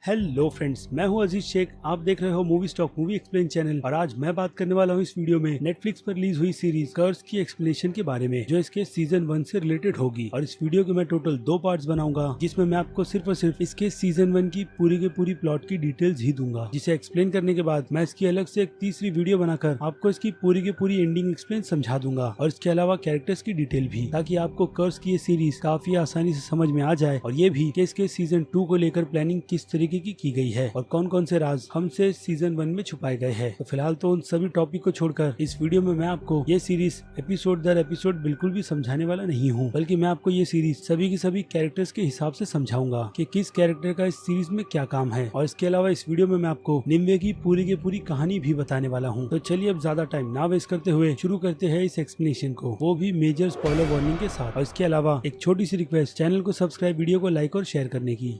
Hello friends, मैं हूं अजीज शेख। आप देख रहे हो movie stock movie explain channel और आज मैं बात करने वाला हूं इस वीडियो में नेटफ्लिक्स पर रिलीज हुई सीरीज कर्स की एक्सप्लेनेशन के बारे में, जो इसके सीजन 1 से रिलेटेड होगी। और इस वीडियो के मैं टोटल 2 पार्ट्स बनाऊंगा, जिसमें मैं आपको सिर्फ और सिर्फ इसके सीजन 1 की पूरी प्लॉट की डिटेल्स ही दूंगा, जिसे एक्सप्लेन करने के बाद मैं इसकी अलग से एक तीसरी वीडियो बनाकर आपको इसकी पूरी एंडिंग एक्सप्लेन समझा दूंगा और इसके अलावा कैरेक्टर्स की डिटेल भी, ताकि आपको कर्स की ये सीरीज काफी आसानी से समझ में आ जाए। और ये भी कि इसके सीजन 2 को लेकर प्लानिंग किस तरीके की गई है और कौन कौन से राज हमसे सीजन 1 में छुपाए गए हैं। तो फिलहाल तो उन सभी टॉपिक को छोड़कर इस वीडियो में मैं आपको ये सीरीज एपिसोड दर एपिसोड बिल्कुल भी समझाने वाला नहीं हूँ, बल्कि मैं आपको ये सीरीज सभी की सभी कैरेक्टर्स के हिसाब से समझाऊंगा कि किस कैरेक्टर का इस सीरीज में क्या काम है। और इसके अलावा इस वीडियो में मैं आपको निम्बे की पूरी कहानी भी बताने वाला हूँ। तो चलिए अब ज्यादा टाइम ना वेस्ट करते हुए शुरू करते हैं इस एक्सप्लेनेशन को, वो भी मेजर स्पॉइलर वार्निंग के साथ। और इसके अलावा एक छोटी सी रिक्वेस्ट, चैनल को सब्सक्राइब, वीडियो को लाइक और शेयर करने की।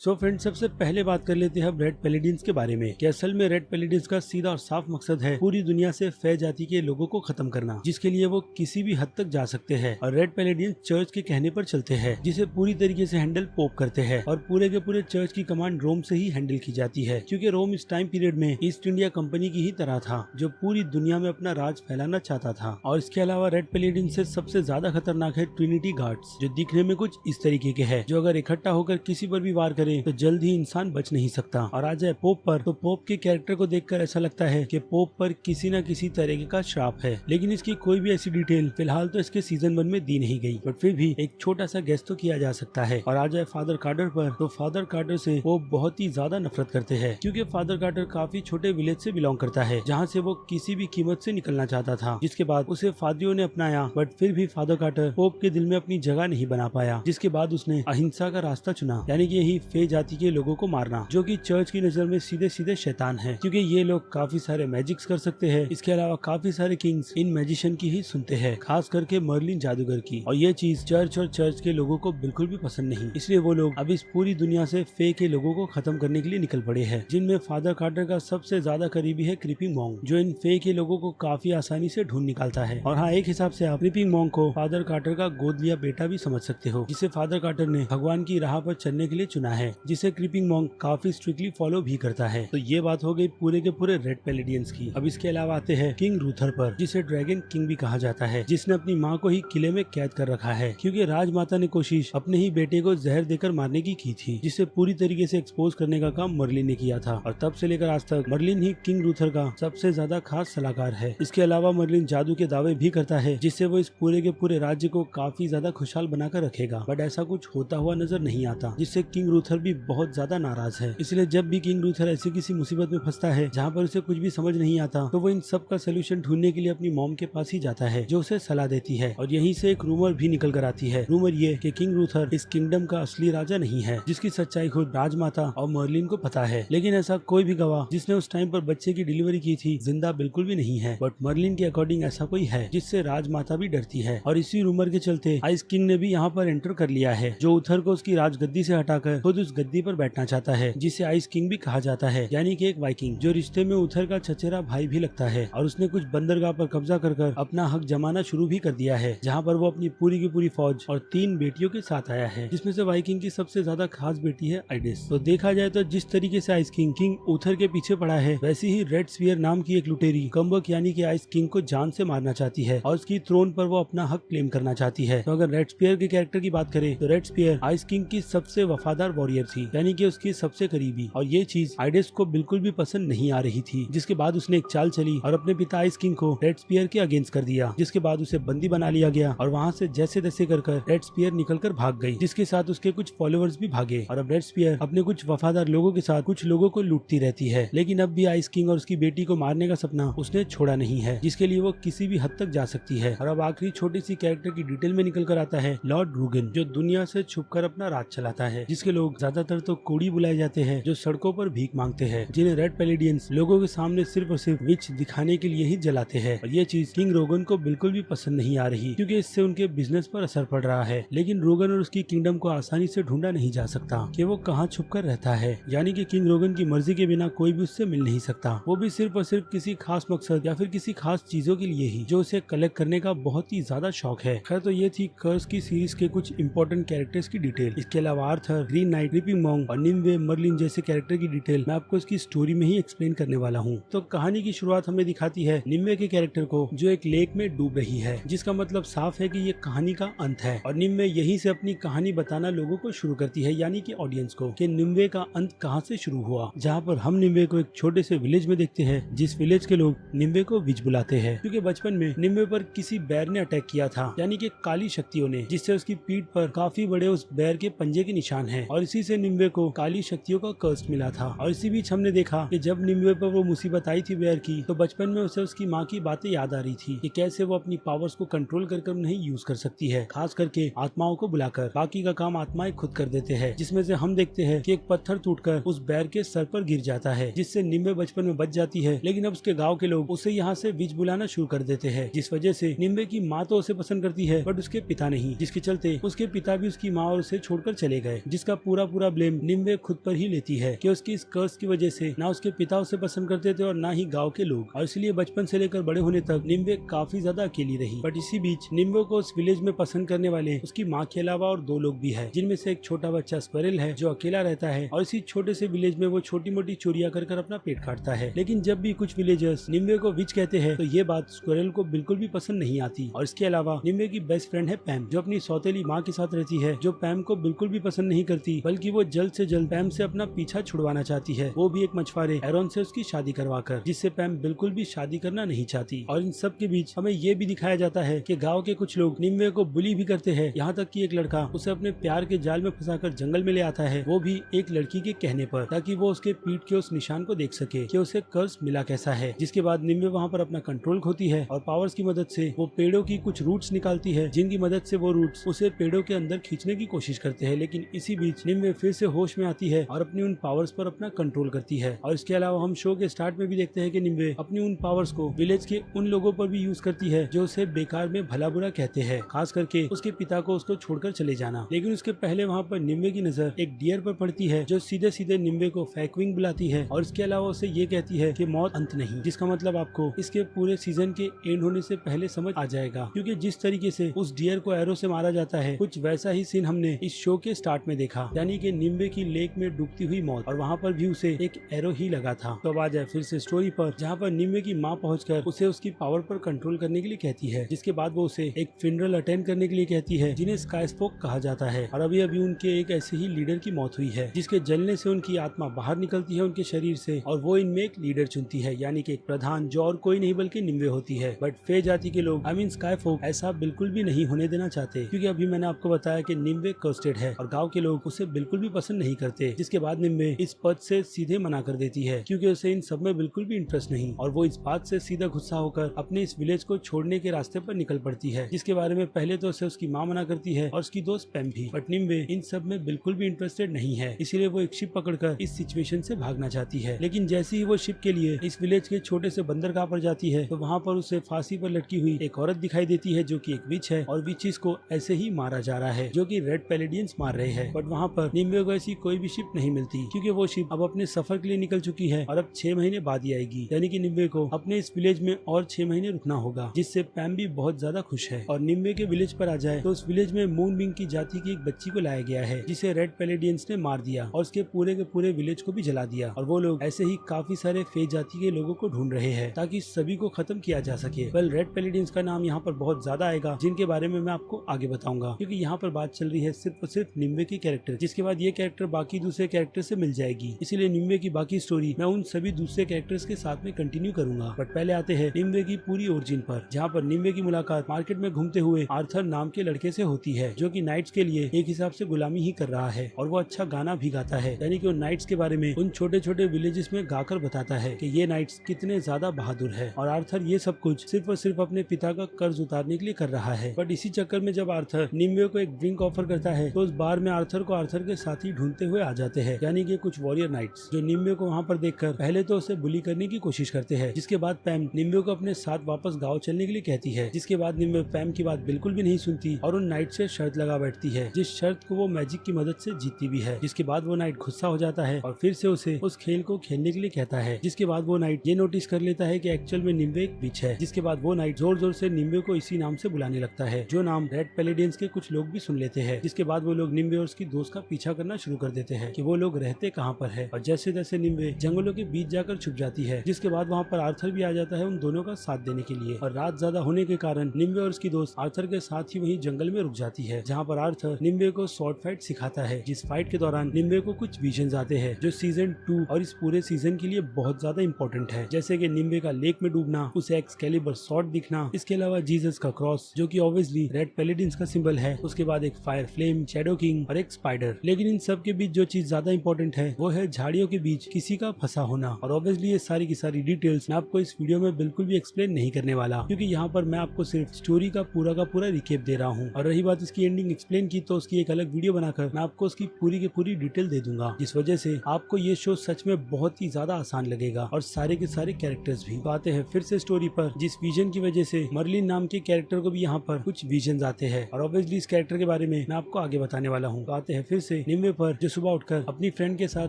सो फ्रेंड्स, सबसे पहले बात कर लेते हैं अब रेड पैलेडियंस के बारे में कि असल में रेड पैलेडियंस का सीधा और साफ मकसद है पूरी दुनिया से फे जाति के लोगों को खत्म करना, जिसके लिए वो किसी भी हद तक जा सकते हैं। और रेड पैलेडियंस चर्च के कहने पर चलते हैं, जिसे पूरी तरीके से हैंडल पोप करते हैं। और पूरे के पूरे चर्च की कमांड रोम से ही हैंडल की जाती है, क्योंकि रोम इस टाइम पीरियड में ईस्ट इंडिया कंपनी की ही तरह था, जो पूरी दुनिया में अपना राज फैलाना चाहता था। और इसके अलावा रेड पैलेडियंस से सबसे ज्यादा खतरनाक है ट्रिनिटी गार्ड्स, जो दिखने में कुछ इस तरीके के है, जो अगर इकट्ठा होकर किसी पर भी वार करे तो जल्द ही इंसान बच नहीं सकता। और आ जाए पोप पर, तो पोप के कैरेक्टर को देखकर ऐसा लगता है कि पोप पर किसी न किसी तरीके का श्राप है, लेकिन इसकी कोई भी ऐसी डिटेल फिलहाल तो इसके सीजन 1 में दी नहीं गई, बट फिर भी एक छोटा सा गेस तो किया जा सकता है। और आ जाए फादर कार्टर पर, तो फादर कार्टर से वो बहुत ही ज्यादा नफरत करते हैं, क्योंकि फादर कार्टर काफी छोटे विलेज से बिलोंग करता है, जहाँ से वो किसी भी कीमत से निकलना चाहता था, जिसके बाद उसे फादरियों ने अपनाया। बट फिर भी फादर कार्टर पोप के दिल में अपनी जगह नहीं बना पाया, जिसके बाद उसने अहिंसा का रास्ता चुना, यानी कि यही फे जाति के लोगों को मारना, जो कि चर्च की नजर में सीधे शैतान है, क्योंकि ये लोग काफी सारे मैजिक्स कर सकते हैं। इसके अलावा काफी सारे किंग्स इन मैजिशियन की ही सुनते हैं, खास करके मर्लिन जादूगर की। और ये चीज चर्च और चर्च के लोगों को बिल्कुल भी पसंद नहीं, इसलिए वो लोग अब इस पूरी दुनिया से फे के लोगों को खत्म करने के लिए निकल पड़े हैं, जिनमें फादर कार्टर का सबसे ज्यादा करीबी है क्रीपिंग मॉन्क, जो इन फे के लोगों को काफी आसानी से ढूंढ निकालता है। और हाँ, एक हिसाब से आप क्रीपिंग मॉन्क को फादर कार्टर का गोद लिया बेटा भी समझ सकते हो, जिसे फादर कार्टर ने भगवान की राह पर चलने के लिए चुना है, जिसे क्रीपिंग मॉन्क काफी स्ट्रिक्टली फॉलो भी करता है। तो ये बात हो गई पूरे के पूरे रेड पैलेडियंस की। अब इसके अलावा आते हैं किंग रूथर पर, जिसे ड्रैगन किंग भी कहा जाता है, जिसने अपनी माँ को ही किले में कैद कर रखा है, क्योंकि राजमाता ने कोशिश अपने ही बेटे को जहर देकर मारने की थी, जिसे पूरी तरीके से एक्सपोज करने का काम मर्लिन ने किया था। और तब से लेकर आज तक मर्लिन ही किंग रूथर का सबसे ज्यादा खास सलाहकार है। इसके अलावा मर्लिन जादू के दावे भी करता है, जिससे वो इस पूरे के पूरे राज्य को काफी ज्यादा खुशहाल बनाकर रखेगा। बट ऐसा कुछ होता हुआ नजर नहीं आता, जिससे किंग रूथर भी बहुत ज्यादा नाराज है। इसलिए जब भी किंग रूथर ऐसी किसी मुसीबत में फंसता है जहाँ पर उसे कुछ भी समझ नहीं आता, तो वो इन सब का सोल्यूशन ढूंढने के लिए अपनी मॉम के पास ही जाता है, जो उसे सलाह देती है। और यहीं से एक रूमर भी निकल कर आती है। रूमर ये कि किंग रूथर इस किंगडम का असली राजा नहीं है, जिसकी सच्चाई खुद राजमाता और मर्लिन को पता है। लेकिन ऐसा कोई भी गवाह जिसने उस टाइम पर बच्चे की डिलीवरी की थी जिंदा बिल्कुल भी नहीं है। बट मर्लिन के अकॉर्डिंग ऐसा कोई है, जिससे राजमाता भी डरती है। और इसी रूमर के चलते आइस किंग ने भी यहाँ पर एंटर कर लिया है, जो उथर को उसकी राजगद्दी से हटाकर खुद उस गद्दी पर बैठना चाहता है, जिसे आइस किंग भी कहा जाता है, यानी कि एक वाइकिंग, जो रिश्ते में उथर का चचेरा भाई भी लगता है। और उसने कुछ बंदरगाह पर कब्जा कर अपना हक जमाना शुरू भी कर दिया है, जहाँ पर वो अपनी पूरी की पूरी फौज और 3 बेटियों के साथ आया है, जिसमें से वाइकिंग की सबसे ज्यादा खास बेटी है आइडिस। तो देखा जाए तो जिस तरीके से आइस किंग उथर के पीछे पड़ा है, वैसे ही रेड स्पीयर नाम की एक लुटेरी कम्बक यानी कि आइस किंग को जान से मारना चाहती है, और उसकी थ्रोन पर वो अपना हक क्लेम करना चाहती है। तो अगर रेड स्पीयर के कैरेक्टर की बात करें, तो रेड स्पीयर आइस किंग की सबसे वफादार वॉरियर थी, यानी कि उसकी सबसे करीबी। और ये चीज आइडिस को बिल्कुल भी पसंद नहीं आ रही थी, जिसके बाद उसने एक चाल चली और अपने पिता आइस किंग को रेड स्पीयर के अगेंस्ट कर दिया, जिसके बाद उसे बंदी बना लिया गया। और वहाँ से जैसे तैसे कर रेड स्पीयर निकलकर भाग गई, जिसके साथ उसके कुछ फॉलोअर्स भी भागे। और अब रेड स्पीयर अपने कुछ वफादार लोगों के साथ कुछ लोगों को लूटती रहती है, लेकिन अब भी आइस किंग और उसकी बेटी को मारने का सपना उसने छोड़ा नहीं है, जिसके लिए वो किसी भी हद तक जा सकती है। और अब आखिरी छोटी सी कैरेक्टर की डिटेल में निकल कर आता है लॉर्ड रूगन, जो दुनिया से छुपकर अपना राज चलाता है, जिसके लोग ज्यादातर तो कोड़ी बुलाए जाते हैं जो सड़कों पर भीख मांगते हैं, जिन्हें रेड पैलेडियंस लोगों के सामने सिर्फ और सिर्फ विच दिखाने के लिए ही जलाते हैं। और ये चीज किंग रोगन को बिल्कुल भी पसंद नहीं आ रही, क्योंकि इससे उनके बिजनेस पर असर पड़ रहा है। लेकिन रोगन और उसकी किंगडम को आसानी से ढूंढा नहीं जा सकता कि वो कहाँ छुप कर रहता है, यानी कि किंग रोगन की मर्जी के बिना कोई भी उससे मिल नहीं सकता, वो भी सिर्फ और सिर्फ किसी खास मकसद या फिर किसी खास चीजों के लिए ही, जो उसे कलेक्ट करने का बहुत ही ज्यादा शौक है। खैर, तो ये थी कर्स की सीरीज के कुछ इंपॉर्टेंट कैरेक्टर्स की डिटेल। इसके अलावा Arthur, green night, creeping monk और निम्वे, मर्लिन जैसे कैरेक्टर की डिटेल मैं आपको इसकी स्टोरी में ही एक्सप्लेन करने वाला हूँ। तो कहानी की शुरुआत हमें दिखाती है निम्वे के कैरेक्टर को, जो एक लेक में डूब रही है, जिसका मतलब साफ है कि ये कहानी का अंत है। और निम्वे यहीं से अपनी कहानी बताना लोगों को शुरू करती है, यानी कि ऑडियंस को, कि निम्वे का अंत कहाँ से शुरू हुआ। जहाँ पर हम निम्वे को एक छोटे से विलेज में देखते हैं, जिस विलेज के लोग निम्वे को विच बुलाते हैं, क्योंकि बचपन में निम्वे पर किसी बैर ने अटैक किया था, यानी कि काली शक्तियों ने, जिससे उसकी पीठ पर काफी बड़े उस बैर के पंजे के निशान हैं। और इसी से निम्वे को काली शक्तियों का कर्स मिला था। और इसी बीच हमने देखा कि जब निम्वे पर वो मुसीबत आई थी बैर की, तो बचपन में उसे उसकी माँ की बातें याद आ रही थी कि कैसे वो अपनी पावर्स को कंट्रोल कर उन्हें यूज कर सकती है, खास करके आत्माओं को बुलाकर। बाकी का काम आत्माएं खुद कर देते हैं, जिसमें से हम देखते हैं कि एक पत्थर टूटकर उस बैर के सर पर गिर जाता है, जिससे निम्वे बचपन में बच जाती है। लेकिन अब उसके गाँव के लोग उसे यहाँ से विच बुलाना शुरू कर देते हैं, जिस वजह से निम्वे की माँ तो उसे पसंद करती है, बट उसके पिता नहीं, जिसके चलते उसके पिता भी उसकी माँ और उसे छोड़कर चले गए, जिसका पूरा ब्लेम निम्वे खुद पर ही लेती है कि उसकी इस कर्स की वजह से ना उसके पिता उसे पसंद करते थे और ना ही गांव के लोग। और इसलिए बचपन से लेकर बड़े होने तक निम्वे काफी ज्यादा अकेली रही। बट इसी बीच निम्वे को उस विलेज में पसंद करने वाले उसकी माँ के अलावा और 2 लोग भी है, जिनमें से एक छोटा बच्चा स्क्विरल है, जो अकेला रहता है और इसी छोटे से विलेज में वो छोटी मोटी चोरियां कर अपना पेट काटता है। लेकिन जब भी कुछ विलेजर्स निम्वे को विच कहते हैं, तो ये बात स्क्विरल को बिल्कुल भी पसंद नहीं आती। और इसके अलावा निम्वे की बेस्ट फ्रेंड है पैम, जो अपनी सौतेली माँ के साथ रहती है, जो पैम को बिल्कुल भी पसंद नहीं करती, बल्कि वो जल्द से जल्द पैम से अपना पीछा छुड़वाना चाहती है, वो भी एक मछुआरे एरॉन से उसकी शादी करवाकर, जिससे पैम बिल्कुल भी शादी करना नहीं चाहती। और इन सब के बीच हमें ये भी दिखाया जाता है कि गांव के कुछ लोग निम्वे को बुली भी करते हैं, यहाँ तक कि एक लड़का उसे अपने प्यार के जाल में फंसाकर जंगल में ले आता है, वो भी एक लड़की के कहने पर, ताकि वो उसके पीठ के उस निशान को देख सके कि उसे कर्स मिला कैसा है। जिसके बाद निम्वे वहाँ पर अपना कंट्रोल खोती है और पावर्स की मदद से वो पेड़ों की कुछ रूट्स निकालती है, जिनकी मदद से वो रूट्स उसे पेड़ों के अंदर खींचने की कोशिश करते हैं। लेकिन इसी बीच निम्वे फिर से होश में आती है और अपनी उन पावर्स पर अपना कंट्रोल करती है। और इसके अलावा हम शो के स्टार्ट में भी देखते हैं कि निम्वे अपनी उन पावर्स को विलेज के उन लोगों पर भी यूज करती है जो उसे बेकार में भला बुरा कहते हैं, खास करके उसके पिता को उसको छोड़कर चले जाना। लेकिन उसके पहले वहाँ पर निम्वे की नजर एक डियर पर पड़ती है, जो सीधे सीधे निम्वे को फैक्विंग बुलाती है और इसके अलावा उसे ये कहती है कि मौत अंत नहीं, जिसका मतलब आपको इसके पूरे सीजन के एंड होने से पहले समझ आ जाएगा, क्योंकि जिस तरीके से उस डियर को एरो से मारा जाता है, कुछ वैसा ही सीन हमने इस शो के स्टार्ट में देखा, यानी कि निम्वे की लेक में डूबती हुई मौत, और वहाँ पर भी उसे एक एरो ही लगा था। तो अब आ जाए फिर से स्टोरी पर, जहाँ पर निम्वे की माँ पहुंचकर उसे उसकी पावर पर कंट्रोल करने के लिए कहती है, जिसके बाद वो उसे एक फ्यूनरल अटेंड करने के लिए कहती है, जिन्हें स्काईस्पोक कहा जाता है। और अभी अभी उनके एक ऐसे ही लीडर की मौत हुई है, जिसके जलने से उनकी आत्मा बाहर निकलती है उनके शरीर से, और वो इनमें एक लीडर चुनती है, यानी कि एक प्रधान, जो और कोई नहीं बल्कि निम्वे होती है। बट फे जाति के लोग, आई मीन स्काईफोक, ऐसा बिल्कुल भी नहीं होने देना चाहते, क्योंकि अभी मैंने आपको बताया कि निम्वे कर्स्टेड है और गाँव के लोग उसे बिल्कुल भी पसंद नहीं करते। जिसके बाद निम्वे इस पद से सीधे मना कर देती है, क्योंकि उसे इन सब में बिल्कुल भी इंटरेस्ट नहीं, और वो इस बात से सीधा गुस्सा होकर अपने इस विलेज को छोड़ने के रास्ते पर निकल पड़ती है, जिसके बारे में पहले तो उसे उसकी माँ मना करती है और उसकी दोस्त पैम भी। बट निम्वे इन सब में बिल्कुल भी इंटरेस्टेड नहीं है, इसीलिए वो एक शिप पकड़कर इस सिचुएशन से भागना चाहती है। लेकिन जैसे ही वो शिप के लिए इस विलेज के छोटे से बंदरगाह पर जाती है, तो वहाँ पर उसे फांसी पर लटकी हुई एक औरत दिखाई देती है, जो कि एक विच है, और विचेस को ऐसे ही मारा जा रहा है, जो कि रेड पैलेडियंस मार रहे हैं। बट वहाँ पर निम्वे को ऐसी कोई भी शिप नहीं मिलती, क्योंकि वो शिप अब अपने सफर के लिए निकल चुकी है और अब 6 महीने बाद ही आएगी, यानी कि निम्वे को अपने इस विलेज में और 6 महीने रुकना होगा, जिससे पैम भी बहुत ज्यादा खुश है। और निम्वे के विलेज पर आ जाए तो उस विलेज में मूनबिंग की जाति की एक बच्ची को लाया गया है, जिसे रेड पैलेडियंस ने मार दिया और उसके पूरे के पूरे विलेज को भी जला दिया। और वो लोग ऐसे ही काफी सारे फे जाति के लोगों को ढूंढ रहे हैं, ताकि सभी को खत्म किया जा सके। वेल, रेड पैलेडियंस का नाम यहाँ पर बहुत ज्यादा आएगा, जिनके बारे में मैं आपको आगे बताऊंगा, क्योंकि यहाँ पर बात चल रही है सिर्फ और सिर्फ निम्वे के कैरेक्टर, जिसके बाद ये कैरेक्टर बाकी दूसरे कैरेक्टर से मिल जाएगी। इसीलिए निम्वे की बाकी स्टोरी मैं उन सभी दूसरे कैरेक्टर्स के साथ में कंटिन्यू करूंगा। बट पहले आते हैं निम्वे की पूरी ओरिजिन पर, जहाँ पर निम्वे की मुलाकात मार्केट में घूमते हुए आर्थर नाम के लड़के से होती है, जो कि नाइट्स के लिए एक हिसाब से गुलामी ही कर रहा है, और वो अच्छा गाना भी गाता है, यानी कि वो नाइट्स के बारे में उन छोटे छोटे विलेजेस में गाकर बताता है कि ये नाइट्स कितने ज्यादा बहादुर है। और आर्थर ये सब कुछ सिर्फ और सिर्फ अपने पिता का कर्ज उतारने के लिए कर रहा है। बट इसी चक्कर में जब आर्थर निम्वे को एक ड्रिंक ऑफर करता है, तो उस बार में आर्थर को आर्थर के साथी ढूंढते हुए आ जाते हैं, यानी कि कुछ वॉरियर नाइट्स, जो निम्बे को वहाँ पर देखकर पहले तो उसे बुली करने की कोशिश करते हैं। जिसके बाद पैम निम्बे को अपने साथ वापस गाँव चलने के लिए कहती है। जिसके बाद निम्बे पैम की बात बिल्कुल भी नहीं सुनती और उन नाइट से शर्त लगा बैठती है, जिस शर्त को वो मैजिक की मदद से जीतती भी है। जिसके बाद वो नाइट गुस्सा हो जाता है और फिर से उसे उस खेल को खेलने के लिए कहता है। जिसके बाद वो नाइट ये नोटिस कर लेता है कि एक्चुअल में निम्बे एक विच है। जिसके बाद वो नाइट जोर जोर से निम्बे को इसी नाम से बुलाने लगता है, जो नाम रेड पैलेडियंस के कुछ लोग भी सुन लेते हैं। जिसके बाद वो लोग निम्बे और उसकी दोस्त का पीछा करना शुरू कर देते हैं कि वो लोग रहते कहाँ पर है, और जैसे जैसे निम्बे जंगलों के बीच जाकर छुप जाती है। जिसके बाद वहाँ पर आर्थर भी आ जाता है उन दोनों का साथ देने के लिए, और रात ज्यादा होने के कारण निम्बे और उसकी दोस्त आर्थर के साथ ही वहीं जंगल में रुक जाती है, जहाँ पर आर्थर निम्बे को शॉर्ट फाइट सिखाता है। जिस फाइट के दौरान निम्बे को कुछ विजन्स आते हैं जो सीजन 2 और इस पूरे सीजन के लिए बहुत ज्यादा इंपॉर्टेंट है, जैसे कि निम्बे का लेक में डूबना, उसे एक्सकैलिबर स्वॉर्ड दिखना, इसके अलावा जीसस का क्रॉस जो कि ऑब्वियसली रेड पैलेडियंस का सिंबल है, उसके बाद एक फायर फ्लेम, शैडो किंग और एक स्पाइडर। लेकिन इन सब के बीच जो चीज ज्यादा इंपॉर्टेंट है वो है झाड़ियों के बीच किसी का फंसा होना। और ऑब्वियसली ये सारी की सारी डिटेल्स मैं आपको इस वीडियो में बिल्कुल भी एक्सप्लेन नहीं करने वाला, क्योंकि यहाँ पर मैं आपको सिर्फ स्टोरी का पूरा रिकेप दे रहा हूँ। और रही बात इसकी एंडिंग एक्सप्लेन की, तो उसकी एक अलग वीडियो बनाकर मैं आपको उसकी पूरी की पूरी डिटेल दे दूंगा, जिस वजह से आपको ये शो सच में बहुत ही ज्यादा आसान लगेगा और सारे के सारे कैरेक्टर्स भी। आते हैं फिर से स्टोरी पर, जिस विजन की वजह से मर्लिन नाम के कैरेक्टर को भी यहाँ पर कुछ विजन आते हैं, और ऑब्वियसली इस कैरेक्टर के बारे में मैं आपको आगे बताने वाला हूँ। आते हैं फिर से निम्बे पर, जो सुबह उठकर अपनी फ्रेंड के साथ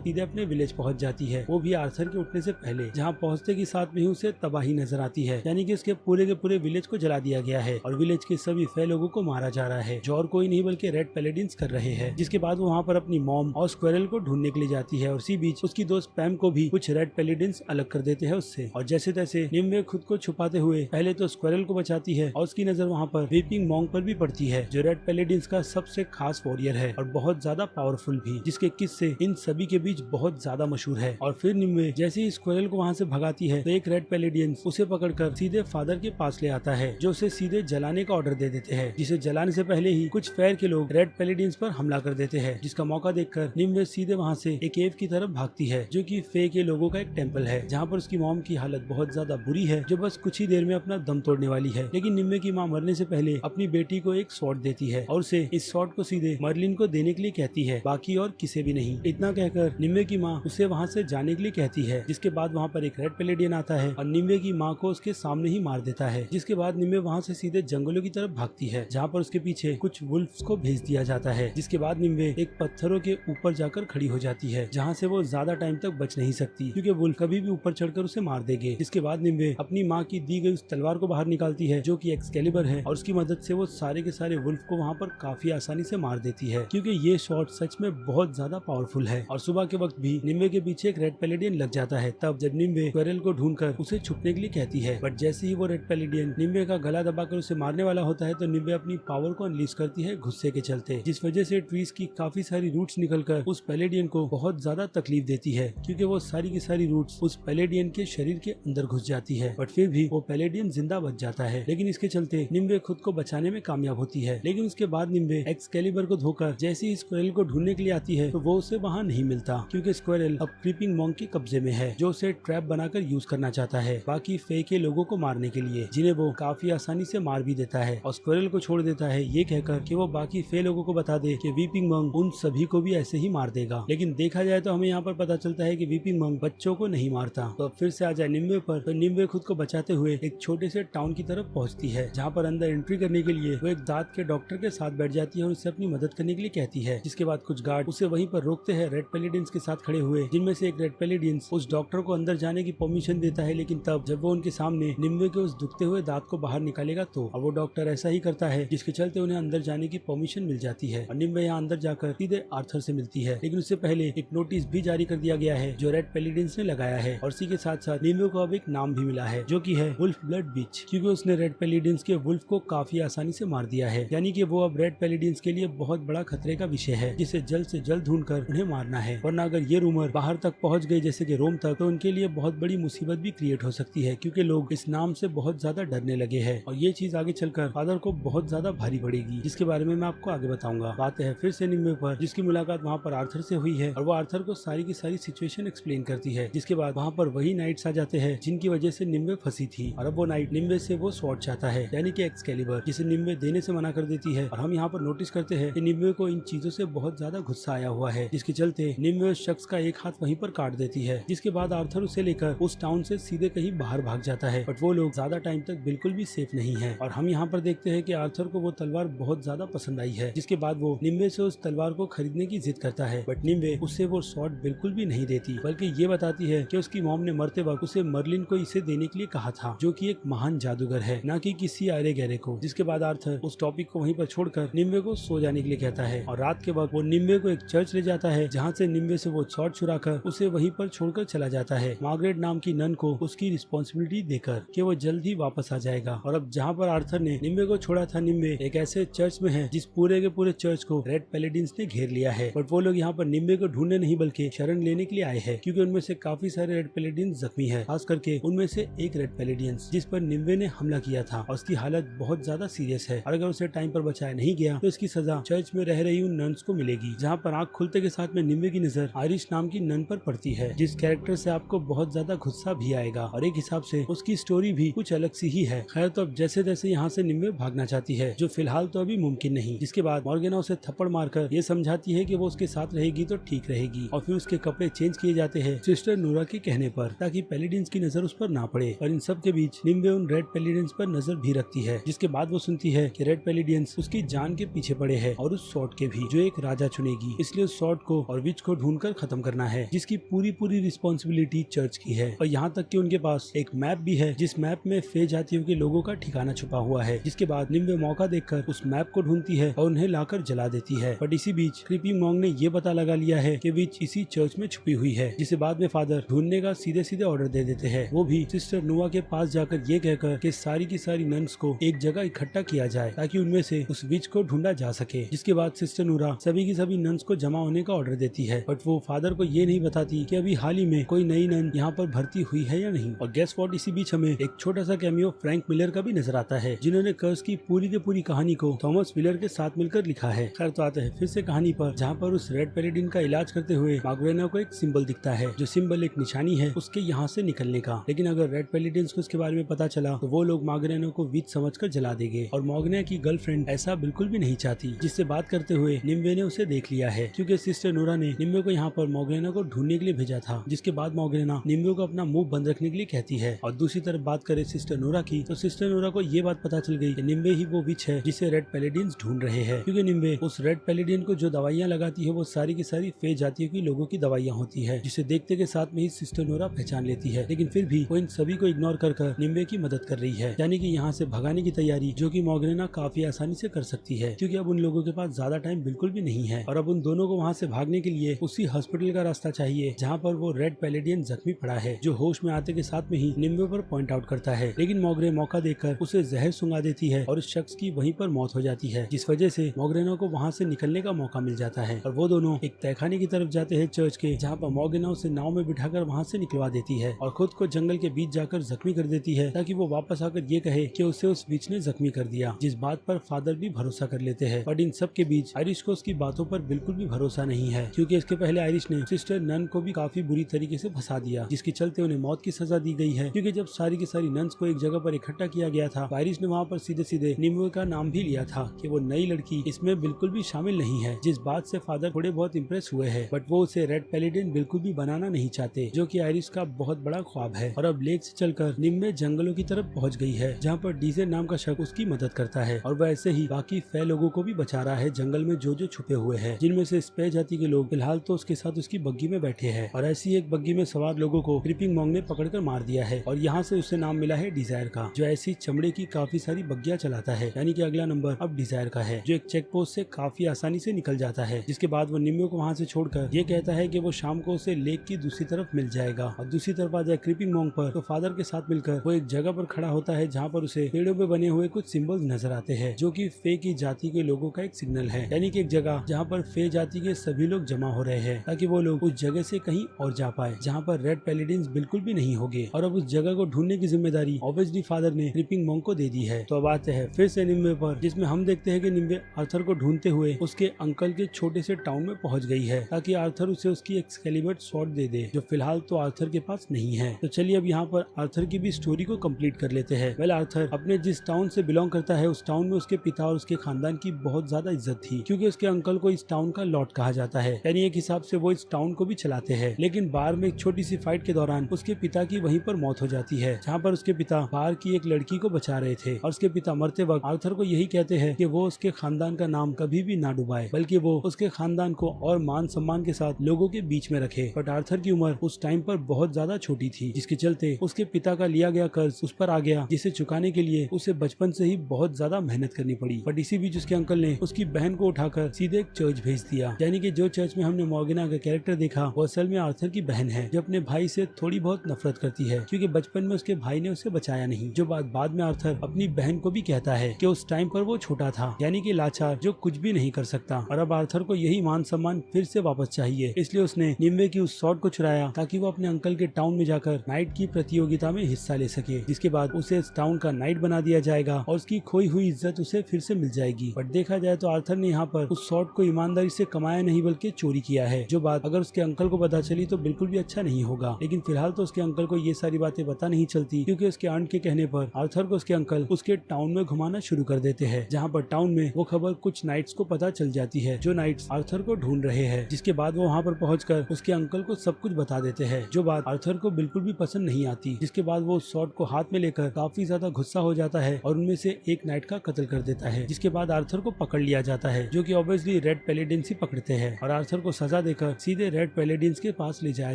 सीधे अपने विलेज पहुंच जाती है, वो भी आर्थर के उठने से पहले। जहाँ पहुंचते के साथ में ही उसे तबाही नजर आती है, यानी कि उसके पूरे के पूरे विलेज को जला दिया गया है और विलेज के सभी फे लोगों को मारा जा रहा है, जो और कोई नहीं बल्कि रेड पैलेडियंस कर रहे हैं। जिसके बाद वो वहाँ पर अपनी मॉम और स्क्वेरल को ढूंढने के लिए जाती है, और इसी बीच उसकी दोस्त पैम को भी कुछ रेड पैलेडियंस अलग कर देते हैं उससे। और जैसे तैसे निम्बे खुद को छुपाते हुए पहले तो स्क्वेरल को बचाती है, और उसकी नजर वहाँ पर वीपिंग मॉन्क पर भी पड़ती है, जो रेड पैलेडियंस का सबसे खास वॉरियर है और बहुत ज्यादा पावरफुल भी, जिसके किस्से इन सभी के बीच बहुत ज्यादा मशहूर है। और फिर निम्बे जैसे ही स्क्वेरल को वहाँ से भगाती है, तो एक रेड पैलेडियंस उसे पकड़कर सीधे फादर के पास ले आता है, जो उसे सीधे जलाने का ऑर्डर दे देते हैं, जिसे जलाने से पहले ही कुछ फेयर के लोग रेड पैलेडियंस पर हमला कर देते हैं। जिसका मौका देखकर निम्बे सीधे वहाँ से एक केव की तरफ भागती है, जो कि फे के लोगों का एक टेम्पल है, जहाँ पर उसकी मॉम की हालत बहुत ज्यादा बुरी है, जो बस कुछ ही देर में अपना दम तोड़ने वाली है। लेकिन निम्बे की माँ मरने से पहले अपनी बेटी को एक स्वॉर्ड देती है और उसे इस स्वॉर्ड को सीधे मर्लिन को देने के लिए कहती है, बाकी और किसे भी नहीं। इतना कहकर निम्बे की माँ उसे वहाँ से जाने के लिए कहती है। जिसके बाद वहाँ पर एक रेड पैलेडियन आता है और निम्बे की माँ को उसके सामने ही मार देता है। जिसके बाद निम्बे वहाँ से सीधे जंगलों की तरफ भागती है, जहाँ पर उसके पीछे कुछ वुल्फ्स को भेज दिया जाता है। जिसके बाद निम्बे एक पत्थरों के ऊपर जाकर खड़ी हो जाती है, जहाँ से वो ज्यादा टाइम तक बच नहीं सकती, क्योंकि वुल्फ कभी भी ऊपर चढ़कर उसे मार देंगे। जिसके बाद निम्बे अपनी माँ की दी गई उस तलवार को बाहर निकालती है, जो कि एक्सकैलिबर है, और उसकी मदद से वो सारे के सारे वुल्फ को वहाँ पर काफी आसानी से मार देती है, क्योंकि ये शॉट सच में बहुत ज्यादा पावरफुल है। और सुबह के वक्त भी निम्बे के पीछे एक रेड पैलेडियन लग जाता है, तब जब निम्बे स्क्वेरल को ढूंढकर उसे छुपने के लिए कहती है, बट जैसे ही वो रेड पैलेडियन निम्बे का गला दबाकर उसे मारने वाला होता है, तो निम्बे अपनी पावर को अनलीज करती है गुस्से के चलते, जिस वजह से ट्रीज की काफी सारी रूट्स निकलकर उस पैलेडियन को बहुत ज्यादा तकलीफ देती है, क्योंकि वो सारी की सारी रूट्स उस पैलेडियन के शरीर के अंदर घुस जाती है। बट फिर भी वो पैलेडियन जिंदा बच जाता है, लेकिन इसके चलते निम्बे खुद को बचाने में कामयाब होती है। लेकिन उसके बाद निम्बे एक्सकैलिबर को धोकर जैसे ही स्क्वेरल को ढूंढने के लिए आती है, तो वो उसे वहाँ नहीं मिलता, क्योंकि स्क्वेरल अब क्रीपिंग मॉन्क के कब्जे में है, जो उसे ट्रैप बनाकर यूज करना चाहता है बाकी फे के लोगों को मारने के लिए, जिन्हें वो काफी आसानी से मार भी देता है। और स्क्वेरल को छोड़ देता है ये कहकर कि वो बाकी फे लोगों को बता दे कि वीपिंग मॉन्क उन सभी को भी ऐसे ही मार देगा। लेकिन देखा जाए तो हमें यहाँ पर पता चलता है कि वीपिंग मॉन्क बच्चों को नहीं मारता। तो फिर से आ जाए निम्बे पर, तो निम्बे खुद को बचाते हुए एक छोटे से टाउन की तरफ पहुंचती है, जहाँ पर अंदर एंट्री करने के लिए वो एक दांत के डॉक्टर के साथ बैठ जाती है और उससे अपनी मदद करने के लिए कहती है। जिसके बाद कुछ गार्ड उसे वहीं पर रोकते हैं रेड पैलेडियंस के साथ खड़े हुए, जिनमें से एक रेड पैलेडियंस उस डॉक्टर को अंदर जाने की परमिशन देता है। लेकिन तब जब वो उनके सामने निम्बे के उस दुखते हुए दांत को बाहर निकालेगा, तो और वो डॉक्टर ऐसा ही करता है, जिसके चलते उन्हें अंदर जाने की परमिशन मिल जाती है और निम्बे यहाँ अंदर जाकर सीधे आर्थर से मिलती है। लेकिन उससे पहले एक नोटिस भी जारी कर दिया गया है, जो रेड पैलेडियंस ने लगाया है, और इसी के साथ साथ निम्बे को अब एक नाम भी मिला है, जो कि है वुल्फ ब्लड बिच, क्योंकि उसने रेड पैलेडियंस के वुल्फ को काफी आसानी से मार दिया है। यानी कि वो अब रेड पैलेडियंस के लिए बहुत बड़ा खतरे का विषय है, जिसे जल्द से जल्द ढूंढकर उन्हें मारना है, वरना अगर ये रूमर बाहर तक पहुंच गई, जैसे कि रोम तक, तो उनके लिए बहुत बड़ी मुसीबत भी क्रिएट हो सकती है, क्योंकि लोग इस नाम से बहुत ज्यादा डरने लगे हैं, और ये चीज आगे चलकर फादर को बहुत ज्यादा भारी पड़ेगी, जिसके बारे में मैं आपको आगे बताऊंगा। बात है फिर से निम्बे पर, जिसकी मुलाकात वहाँ पर आर्थर से हुई है, और वो आर्थर को सारी की सारी सिचुएशन एक्सप्लेन करती है। जिसके बाद वहाँ पर वही नाइट्स आ जाते हैं जिनकी वजह से निम्बे फंसी थी, और अब वो नाइट निम्बे से वो स्वॉर्ड चाहता है, यानी कि एक्सकैलिबर, जिसे निम्बे देने से मना कर देती है। और हम यहाँ पर नोटिस करते हैं कि निम्बे को इन चीजों से बहुत बहुत ज्यादा गुस्सा आया हुआ है, जिसके चलते निम्बे उस शख्स का एक हाथ वहीं पर काट देती है। जिसके बाद आर्थर उसे लेकर उस टाउन से सीधे कहीं बाहर भाग जाता है, बट वो लोग ज्यादा टाइम तक बिल्कुल भी सेफ नहीं है। और हम यहाँ पर देखते हैं कि आर्थर को वो तलवार बहुत ज्यादा पसंद आई है, जिसके बाद वो निम्बे से उस तलवार को खरीदने की जिद करता है, बट निम्बे उससे वो स्वॉर्ड बिल्कुल भी नहीं देती, बल्कि ये बताती है कि उसकी मॉम ने मरते वक्त उसे मर्लिन को इसे देने के लिए कहा था, जो कि एक महान जादूगर है, न कि किसी आरे गहरे को। जिसके बाद आर्थर उस टॉपिक को वहीं पर छोड़कर निम्बे को सो जाने के लिए कहता है और रात के वक्त वो निम्बे को एक चर्च ले जाता है, जहाँ से निम्बे से वो स्वॉर्ड चुराकर उसे वहीं पर छोड़कर चला जाता है, मार्गरेट नाम की नन को उसकी रिस्पॉन्सिबिलिटी देकर कि वो जल्द ही वापस आ जाएगा। और अब जहाँ पर आर्थर ने निम्बे को छोड़ा था, निम्बे एक ऐसे चर्च में है जिस पूरे के पूरे चर्च को रेड पैलेडिन्स ने घेर लिया है, बट वो लोग यहाँ पर निम्बे को ढूंढने नहीं बल्कि शरण लेने के लिए आए हैं, क्योंकि उनमें से काफी सारे रेड पैलेडियंस जख्मी है, खास करके उनमें से एक रेड पैलेडियंस जिस पर निम्बे ने हमला किया था और उसकी हालत बहुत ज्यादा सीरियस है, और अगर उसे टाइम पर बचाया नहीं गया तो इसकी सजा चर्च में रह रही उन नन्स को मिलेगी। जहाँ पर आँख खुलते के साथ में निम्बे की नजर आयरिश नाम की नन पर पड़ती है, जिस कैरेक्टर से आपको बहुत ज्यादा गुस्सा भी आएगा, और एक हिसाब से उसकी स्टोरी भी कुछ अलग सी ही है। खैर, तो अब जैसे जैसे यहाँ से निम्बे भागना चाहती है, जो फिलहाल तो अभी मुमकिन नहीं। जिसके बाद मॉर्गेना उसे थप्पड़ मारकर ये समझाती है कि वो उसके साथ रहेगी तो ठीक रहेगी, और फिर उसके कपड़े चेंज किए जाते हैं सिस्टर नूरा के कहने पर, ताकि पैलेडियंस की नजर उस पर ना पड़े। और इन सब के बीच निम्बे उन रेड पैलेडियंस पर नजर भी रखती है, जिसके बाद वो सुनती है कि रेड पैलेडियंस उसकी जान के पीछे पड़े हैं, और उस स्वॉर्ड के भी, जो एक राजा चुनेगी। इसलिए उस स्वॉर्ड को और विच को ढूंढकर खत्म करना है, जिसकी पूरी रिस्पॉन्सिबिलिटी चर्च की है। और यहाँ तक कि उनके पास एक मैप भी है, जिस मैप में फे जातियों के लोगों का ठिकाना छुपा हुआ है। जिसके बाद निम्बे मौका देखकर उस मैप को ढूंढती है और उन्हें लाकर जला देती है। बट इसी बीच क्रीपिंग मॉन्ग ने ये पता लगा लिया है कि विच इसी चर्च में छुपी हुई है, जिसे बाद में फादर ढूंढने का सीधे ऑर्डर दे देते हैं। वो भी सिस्टर नोआ के पास जाकर ये कहकर कि सारी की सारी नन्स को एक जगह इकट्ठा किया जाए, ताकि उनमें से उस विच को ढूंढा जा सके। जिसके बाद सिस्टर नूरा सभी की सभी नन्स को जमा होने का ऑर्डर देती है, बट वो फादर को ये नहीं बताती कि अभी हाल ही में कोई नई नन यहाँ पर भर्ती हुई है या नहीं। और गेस व्हाट, इसी बीच हमें एक छोटा सा कैमियो फ्रैंक मिलर का भी नजर आता है, जिन्होंने कर्स की पूरी कहानी को थॉमस मिलर के साथ मिलकर लिखा है। खैर, तो आते हैं फिर से कहानी पर, जहाँ पर उस रेड पैलेडिन का इलाज करते हुए मार्गरेना को एक सिंबल दिखता है, जो सिंबल एक निशानी है उसके यहाँ से निकलने का। लेकिन अगर रेड पैलेडियंस को इसके बारे में पता चला तो वो लोग मार्गरेना को विच समझकर जला देंगे, और मॉर्गेना की गर्लफ्रेंड ऐसा बिल्कुल भी नहीं चाहती। जिससे बात करते हुए निम्बे ने उसे देख लिया है, क्योंकि सिस्टर नूरा ने निम्बे को यहाँ पर मॉर्गेना को ढूंढने के लिए भेजा था। जिसके बाद मॉर्गेना निम्बे को अपना मुंह बंद रखने के लिए कहती है। और दूसरी तरफ बात करें सिस्टर नूरा की, तो सिस्टर नूरा को ये बात पता चल गई कि निम्बे ही वो विच है जिसे रेड पैलेडियंस ढूंढ रहे हैं, क्योंकि निम्बे उस रेड पैलेडियन को जो दवाइयाँ लगाती है वो सारी की सारी फे जातियों की लोगों की दवाइयाँ होती है, जिसे देखते के साथ में ही सिस्टर नूरा पहचान लेती है। लेकिन फिर भी वो इन सभी को इग्नोर कर निम्बे की मदद कर रही है, यानी कि यहाँ से भगाने की तैयारी, जो कि मॉर्गेना काफी आसानी से कर सकती है, क्योंकि अब उन लोगों के पास ज्यादा टाइम बिल्कुल भी नहीं है। और अब उन दोनों को वहाँ से भागने के लिए उसी हॉस्पिटल का रास्ता चाहिए जहाँ पर वो रेड पैलेडियन जख्मी पड़ा है, जो होश में आते के साथ में ही निम्बे पर पॉइंट आउट करता है। लेकिन मॉर्गे मौका देखकर उसे जहर सुंघा देती है और उस शख्स की वहीं पर मौत हो जाती है, जिस वजह से मॉर्गेना को वहाँ से निकलने का मौका मिल जाता है। और वो दोनों एक तहखाने की तरफ जाते हैं चर्च के, जहाँ पर मॉर्गेना उसे नाव में बिठाकर वहाँ से निकलवा देती है और खुद को जंगल के बीच जाकर जख्मी कर देती है, ताकि वो वापस आकर ये कहे कि उसे उस विच ने जख्मी कर दिया, जिस बात पर फादर भी भरोसा कर लेते हैं। बट इन सब के बीच आयरिश को उसकी बातों पर बिल्कुल भी भरोसा नहीं है, क्योंकि इसके पहले आयरिश ने सिस्टर नन को भी काफी बुरी तरीके से फंसा दिया, जिसके चलते उन्हें मौत की सजा दी गई है। क्योंकि जब सारी की सारी नन्स को एक जगह पर इकट्ठा किया गया था, आयरिश ने वहाँ पर सीधे निम्बे का नाम भी लिया था कि वो नई लड़की इसमें बिल्कुल भी शामिल नहीं है, जिस बात से फादर थोड़े बहुत इम्प्रेस हुए हैं। बट वो उसे रेड पैलेडियन बिल्कुल भी बनाना नहीं चाहते, जो कि आयरिश का बहुत बड़ा ख्वाब है। और अब लेक से चलकर निम्बे जंगलों की तरफ पहुँच गई है, जहाँ पर डीजे नाम का शख्स उसकी मदद करता है, और वह ऐसे ही बाकी फे लोगों को भी बचा रहा है जंगल में जो छुपे हुए हैं, जिनमें से स्पे जाति के लोग फिलहाल तो उसके साथ उसकी बग्गी में बैठे हैं। और ऐसी एक बग्गी में सवार लोगों को क्रीपिंग मॉन्ग ने पकड़कर मार दिया है, और यहाँ से उसे नाम मिला है डिजायर का, जो ऐसी चमड़े की काफी सारी बग्गियां चलाता है। यानी कि अगला नंबर अब डिजायर का है, जो एक चेक पोस्ट से काफी आसानी से निकल जाता है। जिसके बाद वो निम्बे को वहाँ से छोड़कर ये कहता है कि वो शाम को उसे लेक की दूसरी तरफ मिल जाएगा। और दूसरी तरफ आ जाए क्रीपिंग मॉन्ग पर, तो फादर के साथ मिलकर वो एक जगह पर खड़ा होता है, जहाँ पर उसे पेड़ों पे बने हुए कुछ सिंबल्स नजर आते हैं, जो कि फे की जाति के लोगों का एक सिग्नल है। यानी कि एक जगह जहाँ पर फे जाति के सभी लोग जमा हो रहे हैं, ताकि वो लोग उस जगह से कहीं और जा पाए जहाँ पर रेड पैलेडियंस बिल्कुल भी नहीं होंगे। और अब उस जगह को ढूंढने की जिम्मेदारी ऑब्वियसली फादर ने क्रीपिंग मॉन्ग को दे दी है। तो अब आते हैं फिर से निम्बे पर, जिसमें हम देखते हैं कि निम्बे आर्थर को ढूंढते हुए उसके अंकल के छोटे से टाउन में पहुंच गई है, ताकि आर्थर उसे उसकी एक्सकैलिबर स्वॉर्ड दे दे, जो फिलहाल तो आर्थर के पास नहीं है। तो चलिए अब यहाँ पर आर्थर की भी स्टोरी को कंप्लीट कर लेते हैं। वेल, आर्थर अपने जिस टाउन से बिलोंग करता है, उस टाउन में उसके पिता और उसके खानदान की बहुत ज्यादा इज्जत थी, क्योंकि उसके अंकल को इस टाउन का लॉर्ड कहा जाता है, यानी एक हिसाब से वो इस टाउन को भी चलाते हैं। लेकिन बार में एक छोटी सी फाइट के दौरान उसके पिता की वहीं पर मौत हो जाती है, जहाँ पर उसके पिता बार की एक लड़की को बचा रहे थे और उसके पिता मरते वक्त आर्थर को यही कहते हैं कि वो उसके खानदान का नाम कभी भी ना डुबाए, बल्कि वो उसके खानदान को और मान सम्मान के साथ लोगों के बीच में रखे। बट आर्थर की उम्र उस टाइम पर बहुत ज्यादा छोटी थी, जिसके चलते उसके पिता का लिया गया कर्ज उस पर आ गया, जिसे चुकाने के लिए उसे बचपन से ही बहुत ज्यादा मेहनत करनी पड़ी। बट इसी बीच उसके अंकल ने उसकी बहन को उठाकर सीधे एक चर्च भेज दिया, यानी कि जो चर्च में हमने मॉर्गेना का कैरेक्टर देखा वो असल में आर्थर की बहन है, जो अपने भाई से थोड़ी बहुत नफरत करती है क्योंकि बचपन में उसके भाई ने उसे बचाया नहीं। जो बात बाद में आर्थर अपनी बहन को भी कहता है कि उस टाइम पर वो छोटा था, यानी कि लाचार, जो कुछ भी नहीं कर सकता, और अब आर्थर को यही मान सम्मान फिर से वापस चाहिए। इसलिए उसने निम्बे की उस शॉट को चुराया ताकि वो अपने अंकल के टाउन में जाकर नाइट की प्रतियोगिता में हिस्सा ले सके, जिसके बाद उसे इस टाउन का नाइट बना दिया जाएगा और उसकी खोई हुई इज्जत उसे फिर से मिल जाएगी। बट देखा जाए तो आर्थर ने यहाँ पर उस शॉट को ईमानदारी से कमाया नहीं बल्कि चोरी किया है, जो बात अगर उसके अंकल को पता चली तो बिल्कुल भी अच्छा नहीं होगा। लेकिन फिलहाल तो उसके अंकल को ये सारी बातें पता नहीं चलती, क्योंकि उसके आंट के कहने पर आर्थर को उसके अंकल उसके टाउन में घुमाना शुरू कर देते हैं, जहाँ पर टाउन में वो खबर कुछ नाइट्स को पता चल जाती है जो नाइट्स आर्थर को ढूंढ रहे हैं। जिसके बाद वो वहाँ पर पहुंचकर उसके अंकल को सब कुछ बता देते हैं, जो बात आर्थर को बिल्कुल भी पसंद नहीं आती। जिसके बाद वो शॉट को हाथ में लेकर काफी ज्यादा गुस्सा हो जाता है और उनमें से एक नाइट का कत्ल कर देता है। जिसके बाद आर्थर को पकड़ लिया जाता है, जो कि ऑब्वियसली रेड पैलेडिन्स ही पकड़ते हैं, और आर्थर को सजा देकर सीधे रेड पैलेडिन्स के पास ले जाया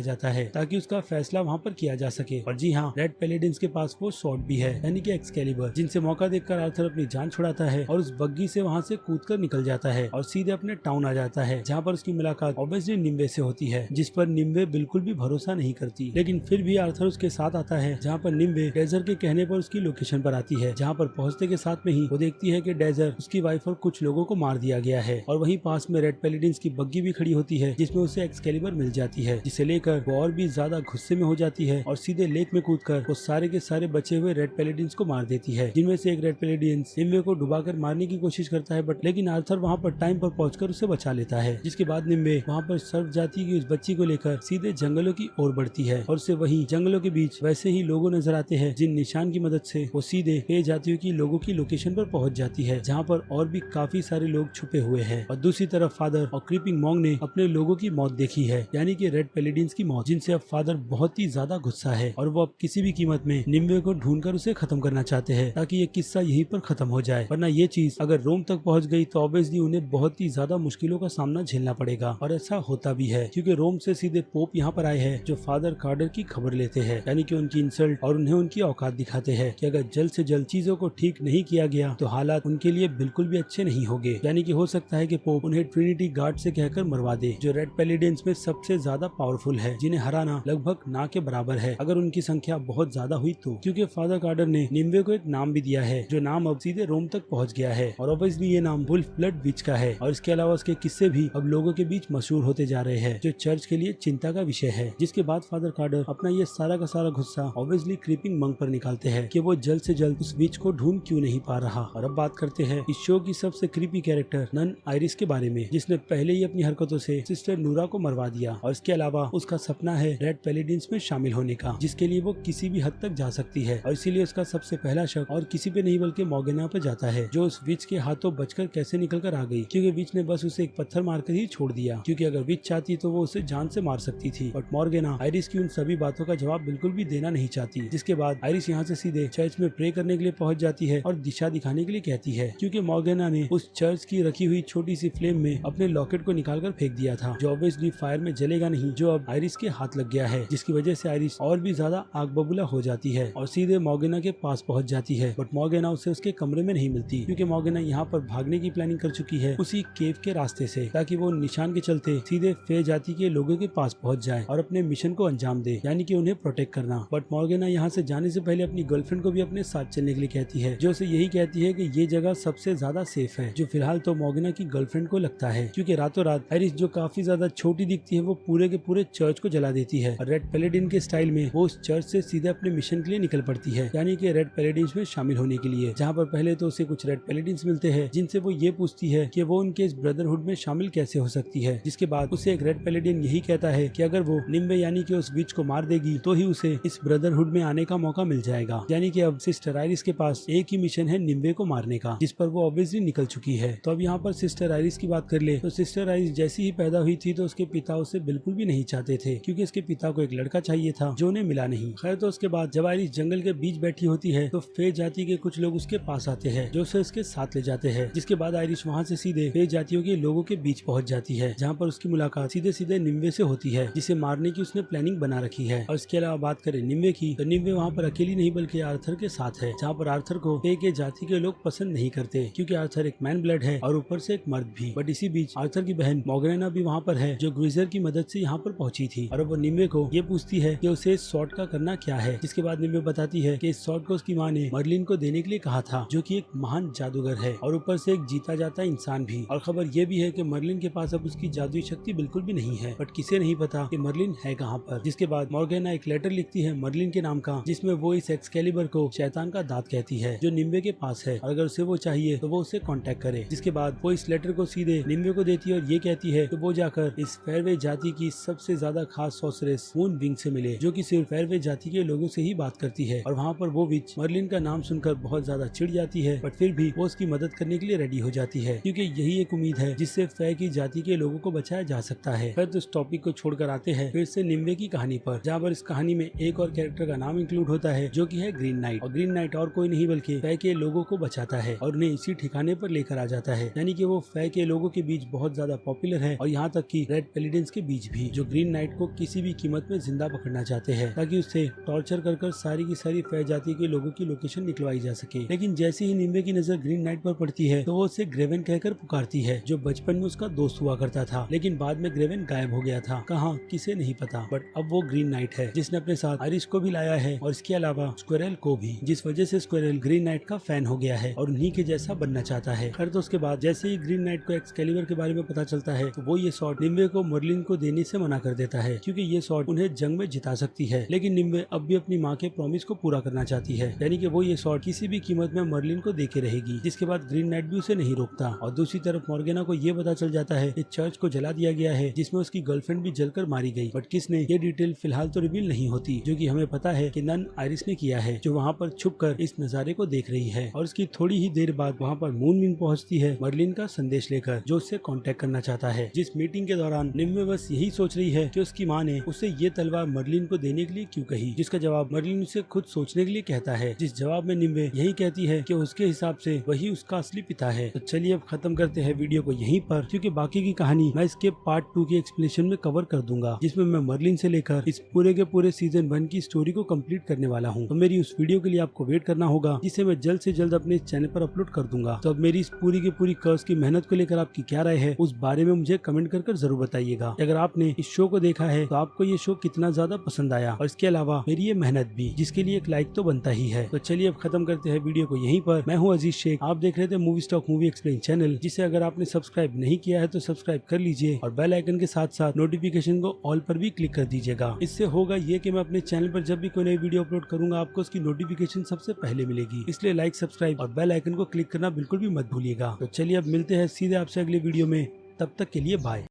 जाता है ताकि उसका फैसला वहाँ पर किया जा सके। और जी हाँ, रेड पैलेडिन्स के पास वो शॉट भी है, यानी कि एक्सकैलिबर, जिनसे मौका देखकर आर्थर अपनी जान छुड़ाता है और उस बग्गी से वहाँ से कूदकर निकल जाता है और सीधे अपने टाउन आ जाता है, जहाँ पर उसकी मुलाकात ऑब्वियसली निम्बे से होती है, जिस पर निम्बे बिल्कुल भी भरोसा नहीं करती। लेकिन फिर भी आर्थर उसके साथ आता है, जहाँ पर निम्बे डेजर के कहने पर उसकी लोकेशन पर आती है, जहाँ पर पहुँचने के साथ में ही वो देखती है कि डेजर, उसकी वाइफ और कुछ लोगों को मार दिया गया है। और वहीं पास में रेड पैलेडिन्स की बग्गी भी खड़ी होती है, जिसमें उसे एक्सकैलिबर मिल जाती है, जिसे लेकर वो और भी ज्यादा गुस्से में हो जाती है और सीधे लेक में कूदकर वो सारे के सारे बचे हुए रेड पैलेडिन्स को मार देती है, जिनमें से एक रेड पैलेडिन्स निम्बे को डुबाकर मारने की कोशिश करता है, बट लेकिन आर्थर वहाँ पर टाइम पर पहुंचकर उसे बचा लेता है। जिसके बाद निम्बे वहाँ पर सर्व जाति की उस बच्ची को लेकर सीधे जंगलों की ओर बढ़ती है और उसे वही जंगलों के बीच वैसे ही लोगों नजर आते हैं, जिन निशान की मदद से वो सीधे पे जातियों की लोगों की लोकेशन पर पहुंच जाती है, जहाँ पर और भी काफी सारे लोग छुपे हुए हैं। और दूसरी तरफ फादर और क्रीपिंग मॉन्ग ने अपने लोगों की मौत देखी है, यानी कि रेड पैलेडिन्स की मौत, जिनसे अब फादर बहुत ही ज्यादा गुस्सा है और वो अब किसी भी कीमत में निम्बे को ढूंढकर उसे खत्म करना चाहते हैं, ताकि ये किस्सा यहीं पर खत्म हो जाए। वरना ये चीज अगर रोम तक पहुंच गई तो ऑब्वियसली उन्हें बहुत ही ज्यादा मुश्किलों का सामना झेलना पड़ेगा, और ऐसा होता भी है, क्योंकि रोम से सीधे पोप यहाँ पर आए हैं, जो फादर कार्डर की खबर लेते हैं, यानी कि उनकी इंसल्ट और उन्हें उनकी औकात दिखाते हैं कि अगर जल्द से जल्द चीजों को ठीक नहीं किया गया तो हालात उनके लिए बिल्कुल भी अच्छे नहीं होंगे। यानी कि हो सकता है कि पोप उन्हें ट्रिनिटी गार्ड से कहकर मरवा दे, जो रेड पैलेडिन्स में सबसे ज्यादा पावरफुल है, जिन्हें हराना लगभग ना के बराबर है अगर उनकी संख्या बहुत ज्यादा हुई तो। क्योंकि फादर कार्डर ने निम्बे को एक नाम भी दिया है, जो नाम अब सीधे रोम तक पहुंच गया है, और ऑब्वियसली ये नाम वुल्फ ब्लड विच का है। और इसके अलावा उसके किस्से भी अब लोगों के बीच मशहूर होते जा रहे हैं, जो चर्च के लिए चिंता का विषय है। जिसके बाद फादर कार्डर अपना ये सारा का सारा गुस्सा ऑब्वियसली क्रीपिंग मंक पर निकालते हैं कि वो जल्द से जल्द उस विच को ढूंढ क्यों नहीं पा रहा। और अब बात करते हैं इस शो की सबसे क्रीपी कैरेक्टर नन आयरिस के बारे में, जिसने पहले ही अपनी हरकतों से सिस्टर नूरा को मरवा दिया, और इसके अलावा उसका सपना है रेड पैलेडिन्स में शामिल होने का, जिसके लिए वो किसी भी हद तक जा सकती है। और इसीलिए उसका सबसे पहला शक और किसी पे नहीं बल्कि मॉर्गेना पे जाता है, जो उस विच के हाथों बचकर कैसे निकल कर आ गई, क्योंकि विच ने बस उसे एक पत्थर मारकर ही छोड़ दिया, क्योंकि अगर विच चाहती तो वो उसे जान से मार सकती थी। बट मॉर्गेना आयरिस की उन सभी बातों का जवाब बिल्कुल भी देना नहीं चाहती। जिसके बाद आयरिस यहाँ से सीधे चर्च में प्रे करने के लिए पहुंच जाती है और दिशा दिखाने के लिए कहती है, क्योंकि मॉर्गेना ने उस चर्च की रखी हुई छोटी सी फ्लेम में अपने लॉकेट को निकालकर फेंक दिया था, जो ऑब्वियसली फायर में जलेगा नहीं, जो अब आयरिस के हाथ लग गया है, जिसकी वजह से आयरिस और भी ज्यादा आग बबूला हो जाती है और सीधे मॉर्गेना के पास पहुंच जाती है। बट मॉर्गेना उसे उसके कमरे में नहीं मिलती, क्योंकि मॉर्गेना यहाँ पर भागने की प्लानिंग कर चुकी है उसी केव के रास्ते से, ताकि वो निशान के चलते सीधे फे जाति के लोगों के पास पहुंच जाए और अपने मिशन को अंजाम दे, यानी कि उन्हें प्रोटेक्ट करना। बट मॉर्गेना यहाँ से जाने से पहले अपनी गर्लफ्रेंड को भी अपने साथ चलने के लिए कहती है, जो उसे यही कहती है कि ये जगह सबसे ज्यादा सेफ है, जो फिलहाल तो मॉर्गेना की गर्लफ्रेंड को लगता है, क्योंकि रातों रात आयरिस, जो काफी ज्यादा छोटी दिखती है, वो पूरे के पूरे चर्च को जला देती है और रेड पैलेडिन के स्टाइल में वो उस चर्च से सीधे अपने मिशन के लिए निकल पड़ती है, यानी कि रेड पैलेडिन्स में शामिल होने के लिए। जहाँ पर पहले तो उसे कुछ रेड पैलेडिन्स मिलते हैं, जिनसे वो ये पूछती है कि वो उनके इस ब्रदरहुड में शामिल कैसे हो सकती है। जिसके बाद उसे एक रेड पैलेडिन यही कहता है कि अगर वो निम्बे यानी कि उस विच को मार देगी तो ही उसे इस ब्रदरहुड में आने का मौका मिल जाएगा। यानी कि अब सिस्टर आयरिस के पास एक ही मिशन है निम्बे को मारने का, जिस पर वो ऑब्वियसली निकल चुकी है। तो अब यहाँ पर सिस्टर आयरिस की बात कर ले तो सिस्टर आइरिस जैसी ही पैदा हुई थी तो उसके पिता उसे बिल्कुल भी नहीं चाहते थे, क्योंकि उसके पिता को एक लड़का चाहिए था जो उन्हें मिला नहीं। खैर तो उसके बाद जब आइरिस जंगल के बीच बैठी होती है तो फे जाति के कुछ लोग उसके पास आते हैं जो उसे उसके साथ ले जाते हैं, जिसके बाद आइरिस वहाँ से सीधे फे जातियों के लोगों के बीच पहुँच जाती है, जहाँ पर उसकी मुलाकात सीधे सीधे निम्बे से होती है, जिसे मारने की उसने प्लानिंग बना रखी है। और इसके अलावा बात करें निम्बे की तो निम्बे वहाँ पर अकेली नहीं बल्कि आर्थर के साथ है, जहाँ पर आर्थर को फे के जाति के लोग पसंद नहीं करते, क्योंकि आर्थर एक मैन ब्लड है और ऊपर से एक मर्द भी। बट इसी बीच आर्थर की बहन मोग्रेना भी वहाँ पर है, जो ग्विजर की मदद से यहाँ पर पहुंची थी, और वो निम्बे को ये पूछती है कि उसे इस शॉट का करना क्या है, जिसके बाद निम्बे बताती है कि इस शॉट को उसकी माँ ने मर्लिन को देने के लिए कहा था, जो कि एक महान जादूगर है और ऊपर से एक जीता जाता इंसान भी। और खबर ये भी है कि मर्लिन के पास अब उसकी जादुई शक्ति बिल्कुल भी नहीं है, बट किसे नहीं पता कि मर्लिन है कहाँ पर। जिसके बाद मोर्गेना एक लेटर लिखती है मर्लिन के नाम का, जिसमें वो इस एक्सकैलिबर को शैतान का दांत कहती है, जो निम्बे के पास है, और अगर उसे वो चाहिए तो वो उसे कांटेक्ट करे। जिसके बाद वो इस लेटर को सीधे निम्बे को देती है और ये कहती है कि वो जाकर इस फेरवे जाति की सबसे ज्यादा खास सॉर्सरेस मून विंग से मिले, जो कि सिर्फ फेरवे जाति के लोगों से ही बात करती है। और वहाँ पर वो विच मर्लिन का नाम सुनकर बहुत ज्यादा चिढ़ जाती है, बट फिर भी वो उसकी मदद करने के लिए रेडी हो जाती है, क्योंकि यही एक उम्मीद है जिससे फे की जाति के लोगों को बचाया जा सकता है। फिर तो इस टॉपिक को छोड़कर आते हैं फिर से निम्बे की कहानी पर, जहाँ पर इस कहानी में एक और कैरेक्टर का नाम इंक्लूड होता है, जो कि है ग्रीन नाइट। और ग्रीन नाइट और कोई नहीं बल्कि फे के लोगों को बचाता है और उन्हें इसी ठिकाने पर लेकर आ जाता है, यानी कि वो फे के लोगों के बीच बहुत ज्यादा पॉपुलर है, और यहाँ तक कि रेड पेलिडेंस के बीच भी, जो ग्रीन नाइट को किसी भी कीमत में जिंदा पकड़ना चाहते हैं, ताकि उससे टॉर्चर कर सारी की सारी फे जाति के लोगों की लोकेशन निकलवाई जा सके। लेकिन जैसे ही निम्बे की नजर ग्रीन नाइट पर पड़ती है तो वो उसे ग्रेवन कहकर पुकारती है, जो बचपन में उसका दोस्त हुआ करता था, लेकिन बाद में ग्रेवन गायब हो गया था, कहाँ किसे नहीं पता। बट अब वो ग्रीन नाइट है जिसने अपने साथ आइरिस को भी लाया है, और इसके अलावा स्क्विरल को भी, जिस वजह से स्क्विरल ग्रीन नाइट का फैन हो गया है और उन्हीं के जैसा बनना चाहता है। खैर तो उसके बाद जैसे ही ग्रीन नाइट को एक्सकैलिबर के बारे में पता चलता है तो वो ये शॉट निम्बे को मर्लिन को देने से मना कर देता है, क्योंकि ये शॉट उन्हें जंग में जिता सकती है। लेकिन निम्बे अब भी अपनी माँ के प्रॉमिस को पूरा करना चाहती है, यानी कि वो ये शॉट किसी भी कीमत में मर्लिन को देके रहेगी। जिसके बाद ग्रीन नाइट भी उसे नहीं रोकता, और दूसरी तरफ मोर्गेना को ये पता चल जाता है कि चर्च को जला दिया गया है, जिसमें उसकी गर्लफ्रेंड भी जलकर मारी गई। बट किसने, ये डिटेल फिलहाल तो रिवील नहीं होती, जो कि हमें पता है कि नन आइरिस ने किया है, जो वहाँ पर छुपकर इस नजारे को देख रही है। और उसकी थोड़ी ही देर बाद वहाँ पर मून विंग पहुँचती है मर्लिन का संदेश लेकर, जो उससे कांटेक्ट करना चाहता है। जिस मीटिंग के दौरान निम्बे बस यही सोच रही है कि उसकी माँ ने उसे ये तलवार मर्लिन को देने के लिए क्यों कही, जिसका जवाब मर्लिन उसे खुद सोचने के लिए कहता है, जिस जवाब में निम्बे यही कहती है कि उसके हिसाब से वही उसका असली पिता है। तो चलिए अब खत्म करते हैं वीडियो को यहीं पर, क्योंकि बाकी की कहानी मैं इसके पार्ट 2 के एक्सप्लेनेशन में कवर कर दूंगा, जिसमें मैं मर्लिन से लेकर इस पूरे के पूरे सीजन 1 की स्टोरी को कंप्लीट करने वाला हूँ। तो मेरी उस वीडियो के लिए आपको वेट करना होगा, जिसे मैं जल्द से जल्द अपने चैनल पर अपलोड कर दूंगा। तो अब मेरी इस पूरी की पूरी कर्स की मेहनत को लेकर आपकी क्या राय है, उस बारे में मुझे कमेंट कर जरूर बताइएगा। अगर आपने इस शो को देखा है तो आपको ये शो कितना ज्यादा पसंद आया, और इसके अलावा मेरी ये मेहनत भी, जिसके लिए एक लाइक तो बनता ही है। तो चलिए अब खत्म करते हैं वीडियो को यहीं पर। मैं हूँ अजीज शेख, आप देख रहे थे movie stock movie explain channel, जिसे अगर आपने सब्सक्राइब नहीं किया है तो सब्सक्राइब कर लीजिए, और बेल आइकन के साथ साथ नोटिफिकेशन को ऑल पर भी क्लिक कर दीजिएगा। इससे होगा ये कि मैं अपने चैनल पर जब भी कोई नई वीडियो अपलोड करूंगा आपको उसकी नोटिफिकेशन सबसे पहले मिलेगी। इसलिए लाइक, सब्सक्राइब और बेल आइकन को क्लिक करना बिल्कुल भी मत भूलिएगा। तो चलिए अब मिलते हैं सीधे आपसे अगले वीडियो में, तब तक के लिए बाय।